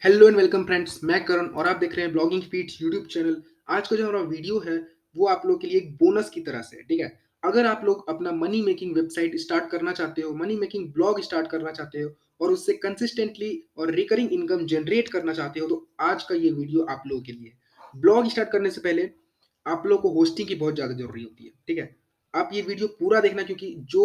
Hello and welcome friends, मैं करण और आप देख रहे हैं ब्लॉगिंग फीड्स यूट्यूब चैनल। आज का जो हमारा वीडियो है वो आप लोगों के लिए एक बोनस की तरह से है, ठीक है। अगर आप लोग अपना मनी मेकिंग वेबसाइट स्टार्ट करना चाहते हो, मनी मेकिंग ब्लॉग स्टार्ट करना चाहते हो और उससे कंसिस्टेंटली और रिकरिंग इनकम जनरेट करना चाहते हो, तो आज का ये वीडियो आप लोगों के लिए। ब्लॉग स्टार्ट करने से पहले आप लोग को होस्टिंग की बहुत ज़्यादा ज़रूरी होती है, ठीक है। आप ये वीडियो पूरा देखना, क्योंकि जो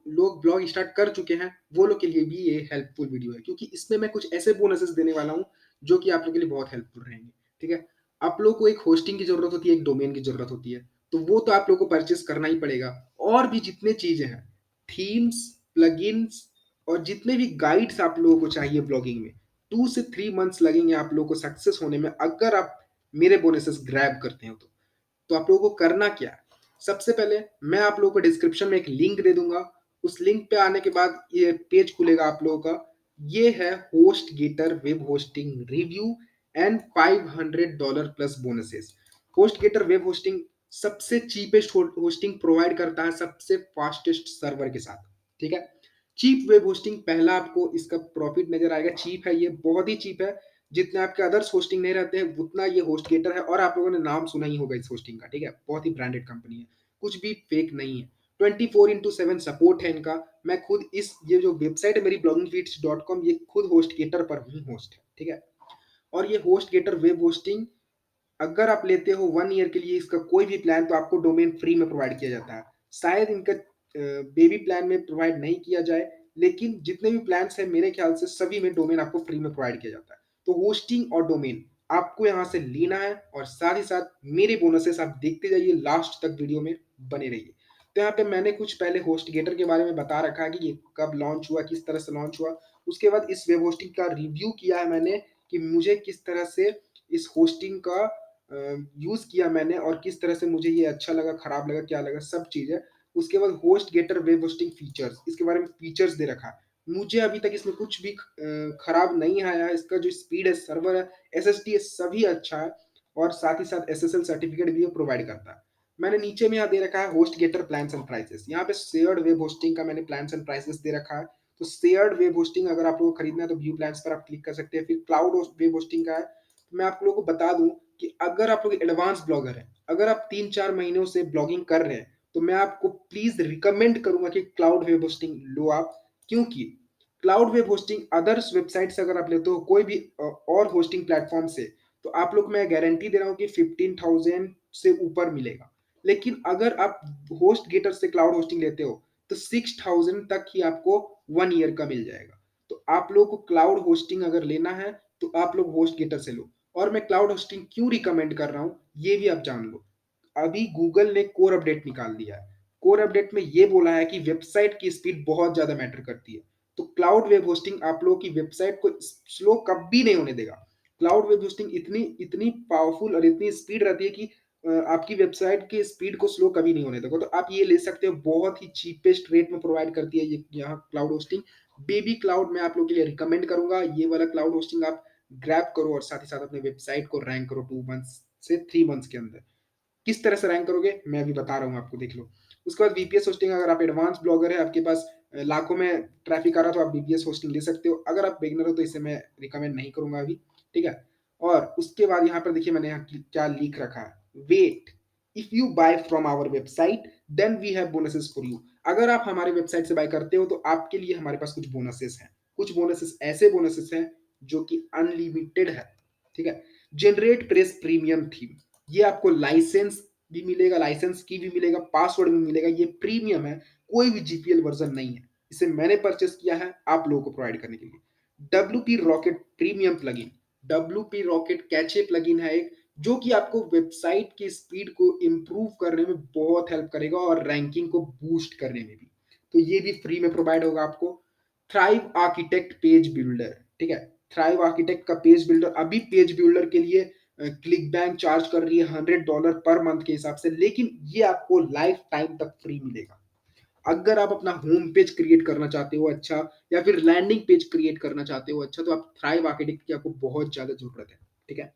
लोग ब्लॉग स्टार्ट कर चुके हैं वो लोग के लिए भी ये हेल्पफुल वीडियो है, क्योंकि इसमें मैं कुछ ऐसे बोनसेस देने वाला हूँ जो कि आप लोगों के लिए बहुत हेल्पफुल रहेंगे, ठीक है। आप लोगों को एक होस्टिंग की ज़रूरत होती है, एक डोमेन की ज़रूरत होती है, तो वो तो आप लोगों को परचेस करना ही पड़ेगा। और भी जितने चीज़ें हैं, थीम्स, प्लगइन्स और जितने भी गाइड्स आप लोगों को चाहिए ब्लॉगिंग में, 2 से 3 मंथ्स लगेंगे आप लोगों को सक्सेस होने में, अगर आप मेरे बोनसेस ग्रैब करते हो तो। तो आप लोगों को करना क्या है? सबसे पहले मैं आप लोगों को डिस्क्रिप्शन में एक लिंक दे दूंगा। उस लिंक पे आने के बाद ये पेज खुलेगा आप लोगों का। ये है HostGator web hosting review and $500 plus bonuses. HostGator web hosting सबसे चीपेस्ट होस्टिंग प्रोवाइड करता है, सबसे फास्टेस्ट सर्वर के साथ, ठीक है। चीप वेब होस्टिंग, पहला आपको इसका प्रॉफिट नजर आएगा। चीप है, ये बहुत ही चीप है। जितने आपके अदर्स होस्टिंग नहीं रहते हैं उतना ये होस्ट गेटर है, और आप लोगों ने नाम सुना ही होगा इस होस्टिंग का, ठीक है। बहुत ही ब्रांडेड कंपनी है, कुछ भी फेक नहीं है। 24/7 सपोर्ट है इनका। मैं खुद इस ये जो वेबसाइट है मेरी bloggingfeeds.com, ये खुद होस्ट गेटर पर ही होस्ट है, ठीक है। और ये होस्ट गेटर वेब होस्टिंग अगर आप लेते हो 1 ईयर के लिए इसका कोई भी प्लान, तो आपको डोमेन फ्री में प्रोवाइड किया जाता है। शायद इनका बेबी प्लान में प्रोवाइड नहीं किया जाए, लेकिन जितने भी प्लान हैं मेरे ख्याल से सभी में डोमेन आपको फ्री में प्रोवाइड किया जाता है। तो होस्टिंग और डोमेन आपको यहाँ से लेना है, और साथ ही साथ मेरे बोनसेस आप देखते जाइए, लास्ट तक वीडियो में बने रहिए। तो यहाँ पे मैंने कुछ पहले होस्ट गेटर के बारे में बता रखा है कि ये कब लॉन्च हुआ, किस तरह से लॉन्च हुआ। उसके बाद इस वेब होस्टिंग का रिव्यू किया है मैंने कि मुझे किस तरह से इस होस्टिंग का यूज़ किया मैंने, और किस तरह से मुझे ये अच्छा लगा, खराब लगा, क्या लगा, सब चीज़ है। उसके बाद HostGator web hosting features, इसके बारे में फीचर्स दे रखा है। मुझे अभी तक इसमें कुछ भी खराब नहीं आया है। इसका जो स्पीड है, सर्वर है, एसएसडी है, सभी अच्छा है। और साथ ही साथ एसएसएल सर्टिफिकेट भी ये प्रोवाइड करता है। मैंने नीचे में यहाँ दे रखा है HostGator plans and prices. यहाँ पे शेयर्ड वेब होस्टिंग का मैंने प्लान्स एंड प्राइसेस दे रखा है। तो शेयर्ड वेब होस्टिंग अगर आप लोगों को खरीदना है तो व्यू प्लान्स पर आप क्लिक कर सकते हैं। फिर क्लाउड वेब होस्टिंग का है, तो मैं आप लोगों को बता दूं कि अगर आप लोग एडवांस ब्लॉगर हैं, अगर आप 3-4 महीनों से ब्लॉगिंग कर रहे हैं, तो मैं आपको प्लीज रिकमेंड करूंगा कि क्लाउड वेब होस्टिंग लो आप। क्योंकि cloud web hosting others website से अगर आप लेते हो कोई भी और होस्टिंग प्लेटफॉर्म से, तो आप लोग, मैं गारंटी दे रहा हूँ कि 15,000 से ऊपर मिलेगा। लेकिन अगर आप होस्ट गेटर से क्लाउड होस्टिंग लेते हो तो 6,000 तक ही आपको 1 ईयर का मिल जाएगा। तो आप लोगों को क्लाउड होस्टिंग अगर लेना है तो आप लोग होस्ट गेटर से लो। और मैं क्लाउड होस्टिंग क्यों रिकमेंड कर रहा हूँ ये भी आप जान लो। अभी गूगल ने कोर अपडेट निकाल दिया है। कोर अपडेट में ये बोला है कि वेबसाइट की स्पीड बहुत ज्यादा मैटर करती है। तो क्लाउड वेब होस्टिंग आप लोगों की वेबसाइट को स्लो कभी नहीं होने देगा। क्लाउड वेब होस्टिंग इतनी इतनी पावरफुल और इतनी स्पीड रहती है कि आपकी वेबसाइट की स्पीड को स्लो कभी नहीं होने देगा। तो आप ये ले सकते हो, बहुत ही चीपेस्ट रेट में प्रोवाइड करती है ये यहाँ क्लाउड होस्टिंग। बेबी क्लाउड मैं आप लोगों के लिए रिकमेंड करूंगा, ये वाला क्लाउड होस्टिंग आप ग्रैब करो, और साथ ही साथ अपने वेबसाइट को रैंक करो 2 मंथ्स से 3 मंथ्स के अंदर। किस तरह से रैंक करोगे मैं अभी बता रहा हूँ आपको, देख लो। उसके बाद वीपीएस होस्टिंग, अगर आप एडवांस ब्लॉगर है, आपके पास लाखों में ट्रैफिक आ रहा है, तो आप वीपीएस होस्टिंग ले सकते हो। अगर आप बिगनर हो तो इसे मैं रिकमेंड नहीं करूंगा अभी, ठीक है। और उसके बाद यहाँ पर देखिए मैंने यहाँ क्या लिख रखा है, wait, if you buy from our website then we have bonuses for you. अगर आप हमारे वेबसाइट से बाय करते हो तो आपके लिए हमारे पास कुछ बोनसेस हैं। कुछ बोनसेस ऐसे बोनसेस हैं जो कि अनलिमिटेड है, ठीक है। जनरेट प्रेस प्रीमियम थीम, ये आपको लाइसेंस भी मिलेगा, लाइसेंस की भी मिलेगा, पासवर्ड भी मिलेगा। ये प्रीमियम है, कोई भी जीपीएल वर्जन नहीं है। इसे मैंने परचेस किया है आप लोगों को प्रोवाइड करने के लिए। WP rocket premium plugin, WP rocket cache plugin है एक, जो कि आपको वेबसाइट की स्पीड को इंप्रूव करने में बहुत हेल्प करेगा और रैंकिंग को बूस्ट करने में भी। तो ये भी फ्री में प्रोवाइड होगा आपको। थ्राइव आर्किटेक्ट पेज बिल्डर, ठीक है। थ्राइव आर्किटेक्ट का पेज बिल्डर, अभी पेज बिल्डर के लिए क्लिक बैंक चार्ज कर रही है $100 पर मंथ के हिसाब से, लेकिन ये आपको लाइफ टाइम तक फ्री मिलेगा। अगर आप अपना होम पेज क्रिएट करना चाहते हो अच्छा, या फिर लैंडिंग पेज क्रिएट करना चाहते हो अच्छा, तो आप थ्राइव आर्किटेक्ट की आपको बहुत ज्यादा जरूरत है, ठीक है।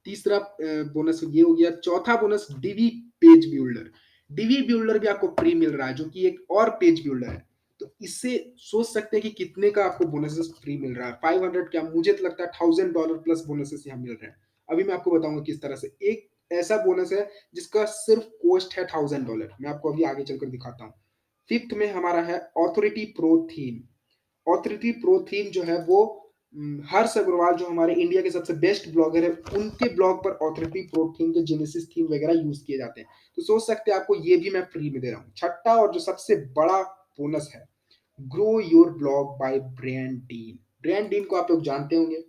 तीसरा बोनस ये हो गया। चौथा bonus Divi page builder. Divi builder भी आपको फ्री मिल रहा है, जो कि एक और पेज बिल्डर है। तो इससे सोच सकते हैं कि कितने का आपको बोनसेस फ्री मिल रहा है। 500 क्या, मुझे तो लगता है $1000 प्लस बोनसेस यहाँ मिल रहे हैं। अभी मैं आपको बताऊंगा किस तरह से। एक ऐसा बोनस है जिसका सिर्फ कॉस्ट है $1000, मैं आपको अभी आगे चलकर दिखाता हूँ। फिफ्थ में हमारा है authority pro theme. Authority pro theme जो है वो हर्ष अग्रवाल जो हमारे इंडिया के सबसे बेस्ट ब्लॉगर है, उनके ब्लॉग पर ऑथोरिटी प्रो थीम के जेनेसिस थीम वगैरह यूज किए जाते हैं। तो सोच सकते हैं आपको ये भी मैं फ्री में दे रहा हूँ। छठा और जो सबसे बड़ा बोनस है, grow your blog by Brian Dean. Brian Dean को आप लोग जानते होंगे।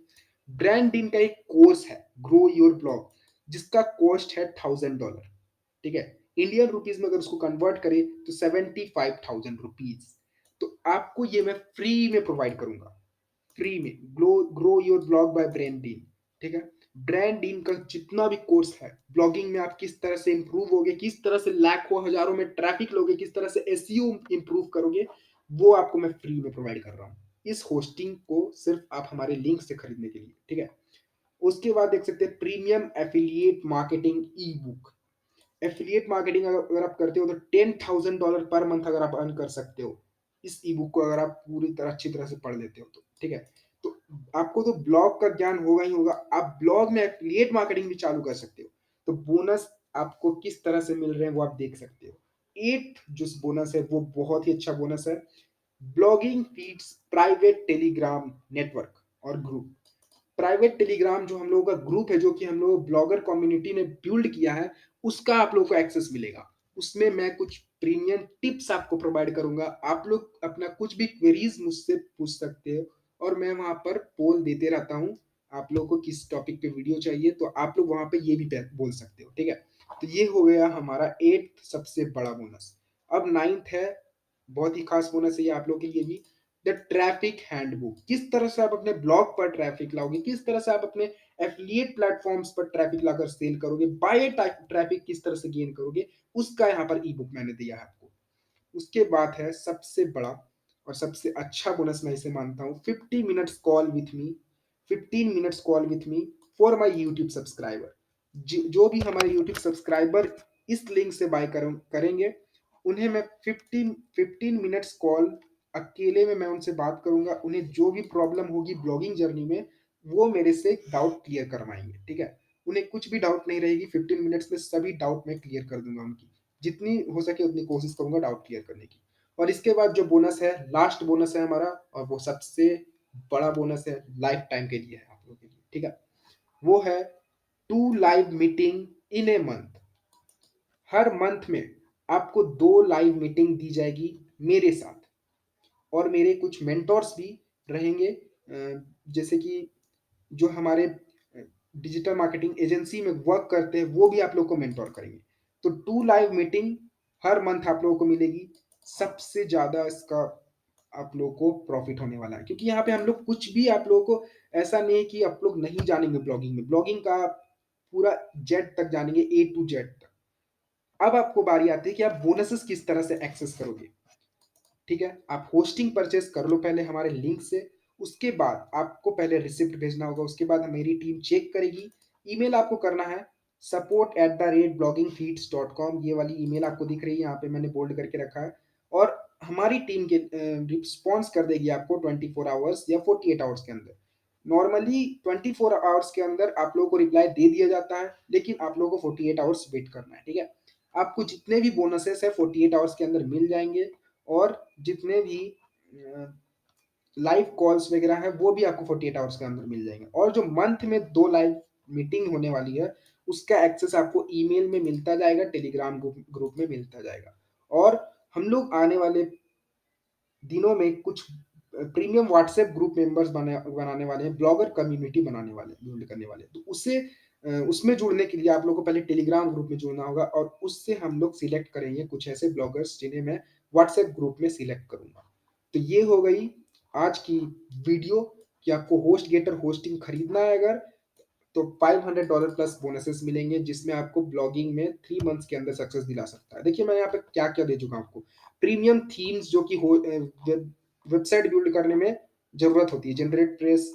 ब्रांड डीन का एक कोर्स है ग्रो योर ब्लॉग, जिसका कॉस्ट है $1000। ठीक है, इंडियन रुपीज में अगर उसको कन्वर्ट करें तो 75,000 रुपीज। तो आपको ये मैं फ्री में प्रोवाइड करूंगा, फ्री में। ग्रो योर ब्लॉग बाय ब्रांडीन। ठीक है, ब्रांडीन का जितना भी कोर्स है ब्लॉगिंग में, आप किस तरह से इंप्रूव होगे, किस तरह से लाखों हजारों में ट्रैफिक लोगे, किस तरह से एसईओ इंप्रूव करोगे, वो आपको मैं फ्री में प्रोवाइड कर रहा हूँ इस होस्टिंग को, सिर्फ आप हमारे लिंक से खरीदने के लिए। ठीक है, उसके बाद देख सकते हैं प्रीमियम एफिलिएट मार्केटिंग ई बुक। एफिलिएट मार्केटिंग अगर आप करते हो तो $10,000 पर मंथ अगर आप अर्न कर सकते हो इस ई बुक को, अगर आप पूरी तरह अच्छी तरह से पढ़ लेते हो तो। ठीक है, तो आपको तो ब्लॉग का ज्ञान होगा ही होगा, आप ब्लॉग में एफिलिएट मार्केटिंग भी चालू कर सकते हो। तो बोनस आपको किस तरह से मिल रहे हैं वो आप देख सकते हो। एट जो बोनस है वो बहुत ही अच्छा बोनस है, blogging feeds private Telegram network और ग्रुप। प्राइवेट टेलीग्राम जो हम लोगों का ग्रुप है, जो कि हम लोग ब्लॉगर कम्युनिटी ने बिल्ड किया है, उसका आप लोगों को एक्सेस मिलेगा। उसमें मैं कुछ प्रीमियम टिप्स आपको प्रोवाइड करूंगा। आप लोग अपना कुछ भी क्वेरीज मुझसे पूछ सकते हो और मैं वहां पर पोल देते रहता हूँ। आप लोगों को किस टॉपिक पे वीडियो चाहिए तो आप लोग वहां पे ये भी बोल सकते हो। ठीक है, तो ये हो गया हमारा एट्थ सबसे बड़ा बोनस। अब नाइन्थ है, बहुत ही खास बोनस है ये आप लोग के लिए भी, द ट्रैफिक हैंडबुक। किस तरह से आप अपने ब्लॉग पर ट्रैफिक लाओगे, किस तरह से आप अपने एफिलिएट प्लेटफॉर्म्स पर ट्रैफिक लाकर सेल करोगे, बाय ट्रैफिक किस तरह से गेन करोगे, उसका यहाँ पर ई बुक मैंने दिया है आपको। उसके बाद है सबसे बड़ा और सबसे अच्छा बोनस, मैं इसे मानता हूँ, 50 minutes call with me. 15 minutes call with me for my YouTube subscriber. जो भी हमारे यूट्यूब सब्सक्राइबर इस लिंक से बाय करेंगे, उन्हें मैं 15 मिनट्स कॉल अकेले में मैं उनसे बात करूंगा। उन्हें जो भी प्रॉब्लम होगी ब्लॉगिंग जर्नी में, वो मेरे से डाउट क्लियर करवाएंगे। ठीक है, उन्हें कुछ भी डाउट नहीं रहेगी, 15 मिनट्स में सभी डाउट मैं क्लियर कर दूंगा उनकी। जितनी हो सके उतनी कोशिश करूंगा डाउट क्लियर करने की। और इसके बाद जो बोनस है, लास्ट बोनस है हमारा, और वो सबसे बड़ा बोनस है, लाइफ टाइम के लिए है आप लोगों के लिए। ठीक है, वो है 2 live meeting in a month. Her month में आपको 2 लाइव मीटिंग दी जाएगी मेरे साथ, और मेरे कुछ मेंटोर्स भी रहेंगे, जैसे कि जो हमारे डिजिटल मार्केटिंग एजेंसी में वर्क करते हैं वो भी आप लोग को मेंटोर करेंगे। तो 2 लाइव मीटिंग हर मंथ आप लोगों को मिलेगी। सबसे ज्यादा इसका आप लोगों को प्रॉफिट होने वाला है, क्योंकि यहाँ पे हम लोग कुछ भी आप लोगों को, ऐसा नहीं है कि आप लोग नहीं जानेंगे ब्लॉगिंग में, ब्लॉगिंग का पूरा जेड तक जानेंगे, A to Z तक। अब आपको बारी आती है कि आप बोनसेस किस तरह से एक्सेस करोगे। ठीक है, आप होस्टिंग परचेस कर लो पहले हमारे लिंक से। उसके बाद आपको पहले रिसिप्ट भेजना होगा, उसके बाद मेरी टीम चेक करेगी। ईमेल आपको करना है support@bloggingfeeds.com। ये वाली ईमेल आपको दिख रही है, यहाँ पे मैंने बोल्ड करके रखा है। और हमारी टीम के रिस्पॉन्स कर देगी आपको 24 आवर्स या 48 आवर्स के अंदर। नॉर्मली 24 आवर्स के अंदर आप लोगों को रिप्लाई दे दिया जाता है, लेकिन आप लोगों को 48 आवर्स वेट करना है। ठीक है, आपको जितने भी बोनसेस है 48 आवर्स के अंदर मिल जाएंगे, और जितने भी लाइव कॉल्स वगैरह है वो भी आपको 48 आवर्स के अंदर मिल जाएंगे। और जो मंथ में 2 लाइव मीटिंग होने वाली है, उसका एक्सेस आपको ईमेल में मिलता जाएगा, टेलीग्राम ग्रुप में मिलता जाएगा। और हम लोग आने वाले दिनों में कुछ प्रीमियम व्हाट्सएप ग्रुप मेंबर्स बनाने वाले हैं, ब्लॉगर कम्युनिटी बनाने वाले, बिल्ड करने वाले हैं। तो उससे उसमें जुड़ने के लिए आप लोगों को पहले टेलीग्राम ग्रुप में जुड़ना होगा, और उससे हम लोग सिलेक्ट करेंगे कुछ ऐसे ब्लॉगर्स जिन्हें मैं व्हाट्सएप ग्रुप में सिलेक्ट करूंगा। तो ये हो गई आज की वीडियो, कि आपको होस्ट गेटर होस्टिंग खरीदना है अगर, तो $500 प्लस बोनसेस मिलेंगे, जिसमें आपको ब्लॉगिंग में 3 मंथ्स के अंदर सक्सेस दिला सकता है। देखिए मैं यहाँ पे क्या क्या दे चुका हूँ आपको। प्रीमियम थीम्स जो कि वेबसाइट बिल्ड करने में जरूरत होती है, जनरेट प्रेस,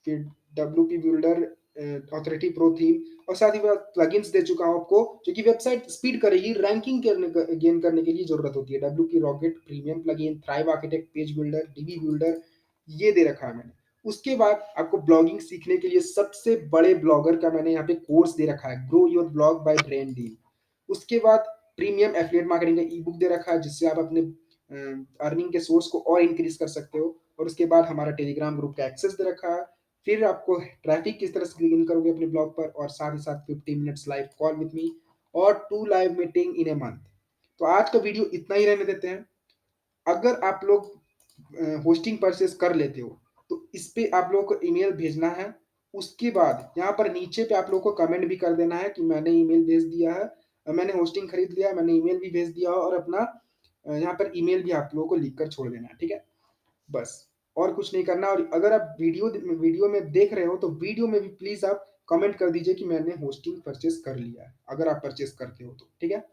फिर WP builder, authority pro theme और साथ ही साथ प्लगइन्स दे चुका हूँ आपको, जो कि वेबसाइट स्पीड करेगी। रैंकिंग गेन करने के लिए जरूरत होती है। डब्ल्यू की rocket premium plugin, thrive architect, page builder, dB builder, ये दे रखा है मैंने। उसके बाद आपको ब्लॉगिंग सीखने के लिए सबसे बड़े ब्लॉगर का मैंने यहाँ पे कोर्स दे रखा है, grow your blog by Brian Dean. उसके बाद प्रीमियम एफिलिएट मार्केटिंग का ई बुक दे रखा है, जिससे आप अपने अर्निंग के सोर्स को और इंक्रीज कर सकते हो। और उसके बाद हमारा टेलीग्राम ग्रुप का एक्सेस दे रखा है। फिर आपको ट्रैफिक किस तरह से गेन करोगे अपने ब्लॉग पर, और साथ ही साथ 15 minutes live call with me और 2 live meeting in a month. तो आज का वीडियो इतना ही रहने देते हैं। अगर आप लोग होस्टिंग परचेस कर लेते हो तो इस पे आप लोगों को ईमेल भेजना है। उसके बाद यहाँ पर नीचे पे आप लोगों को कमेंट भी कर देना है कि मैंने ईमेल भेज दिया है, मैंने होस्टिंग खरीद लिया है, मैंने ईमेल भी भेज दिया है, और अपना यहाँ पर ईमेल भी आप लोगों को लिख कर छोड़ देना है। ठीक है, बस और कुछ नहीं करना। और अगर आप वीडियो में देख रहे हो तो वीडियो में भी प्लीज आप कमेंट कर दीजिए कि मैंने होस्टिंग परचेस कर लिया है, अगर आप परचेस करते हो तो। ठीक है,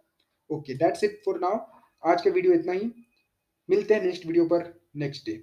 okay, that's it for now. आज का वीडियो इतना ही। मिलते हैं नेक्स्ट वीडियो पर नेक्स्ट डे।